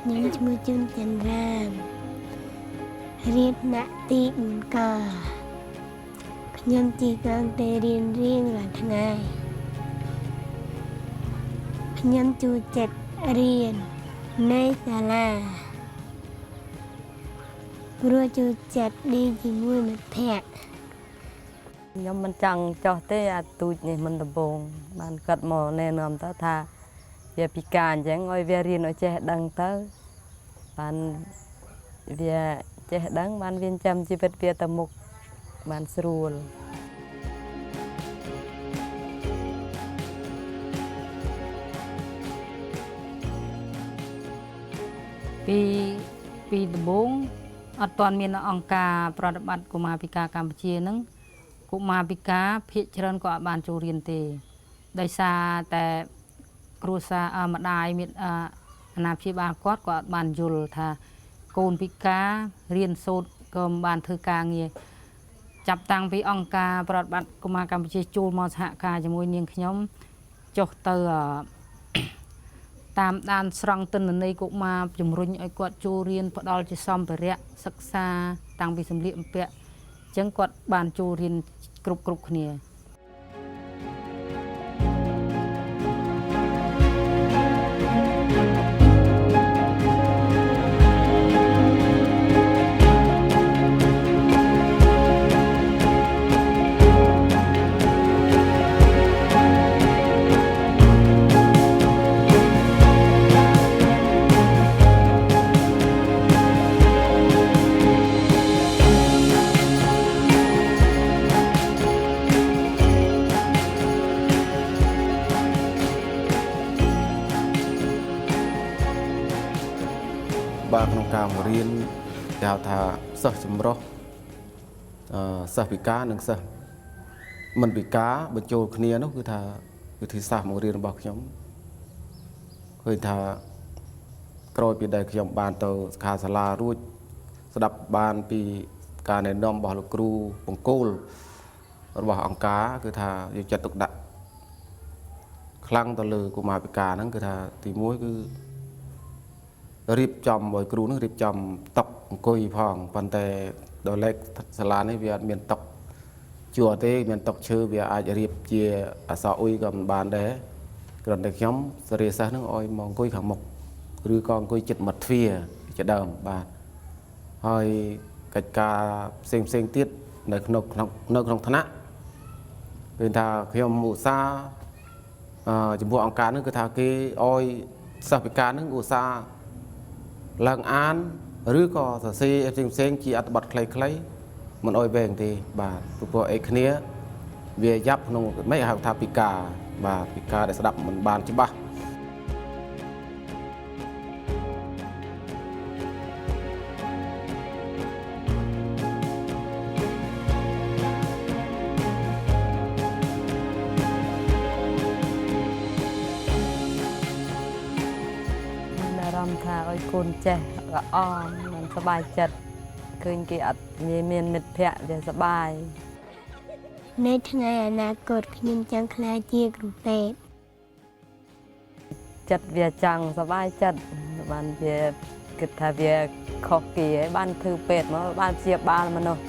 ខ្ញុំឈ្មោះជុនច័ន្ទរាមរៀនថ្នាក់ទី4កខ្ញុំជិះកង់ទៅរៀនរៀងរាល់ថ្ងៃខ្ញុំចូលចិត្តរៀននៅសាលាព្រោះចូលចិត្តលេងជាមួយមិត្តភក្តិខ្ញុំមិនចង់ចោះទេអាទូចនេះមិនដំបងបានកាត់មកណែនាំទៅថាវាពិការអញ្ចឹងឲ្យវារៀនឲ្យចេះដឹងទៅបានវាចេះដឹងបានវាចាំជីវិតវាទៅមុខបានស្រួលពីដំបូងអត់ទាន់មានអង្គការប្រតិបត្តិកុមារពិការកម្ពុជានឹងកុមារពិការភាគច្រើនក៏អត់បានចូលរៀនទេដោយសារតែគ្រួសារម្ដាយមានអាណាព្យាបាលគាត់ក៏អត់បានយល់ថាកូនពិការរៀនសូត្រក៏មិនបានធ្វើការងារចាប់តាំងពីអង្គការប្រតិបត្តិកុមារកម្ពុជាចូលមកសហការជាមួយនាងខ្ញុំចុះទៅតាមដានស្រង់ទិន្នន័យកុមារជំរុញឲ្យគាត់ចូលរៀនផ្ដល់ជាសម្ភារៈសិក្សាតាំងពីសម្លៀកបំពាក់អញ្ចឹងគាត់បានចូលរៀនគ្រប់គ្នាបាទក្នុងការបង្រៀនគេហៅថាសិស្សចម្រុះសិស្សពិការនិងសិស្សមិនពិការបញ្ចូលគ្នានោះគឺថាវិធីសាស្ត្របង្រៀនរបស់ខ្ញុំឃើញថាក្រោយពីដែលខ្ញុំបានទៅសិក្ខាសាលារួចស្ដាប់បានពីការណែនាំរបស់លោកគ្រូបង្គោលរបស់អង្គការគឺថាយកចិត្តទុកដាក់ខ្លាំងទៅលើកុមារពិការហ្នឹងគឺថាទី1គឺរៀបចំឲ្យគ្រូនឹងរៀបចំតុអង្គុយផងប៉ុន្តែដល់លេខសាលានេះវាអត់មានតុជួរទេមានតុឈើវាអាចរៀបជាអក្សរអ៊ុយក៏មិនបានដែរគ្រាន់តែខ្ញុំសេរីសាស្ត្រនឹងឲ្យមកអង្គុយខាងមុខឬក៏អង្គុយជិតមាត់ទ្វារជាដើមបាទហើយកិច្ចការផ្សេងទៀតនៅក្នុងថ្នាក់គឺថាខ្ញុំឧស្សាហ៍ចំពោះអង្គការនឹងគឺថាគេឲ្យសិស្សពិការនឹងឧស្សាហ៍ឡើងអានឬក៏សរសេរផ្សេងជាអត្ថបទខ្លីៗមិនអោយវែងទេបាទព្រោះអីគ្នាវាយ៉ាប់ក្នុងមិនហៅថាពិការបាទពិការដែលស្ដាប់មិនបានច្បាស់ថាឲ្យកូនចេះល្អមិនសប្បាយចិត្តឃើញគេអត់មានមិត្តភ័ក្តិវាសប្បាយនៅថ្ងៃអនាគតខ្ញុំចង់ក្លាយជាគ្រូពេទ្យចិត្តវាចង់សប្បាយចិត្តបានវាគិតថាវាខុសគេហើយបានធ្វើពេទ្យមកបានព្យាបាលមនុស្ស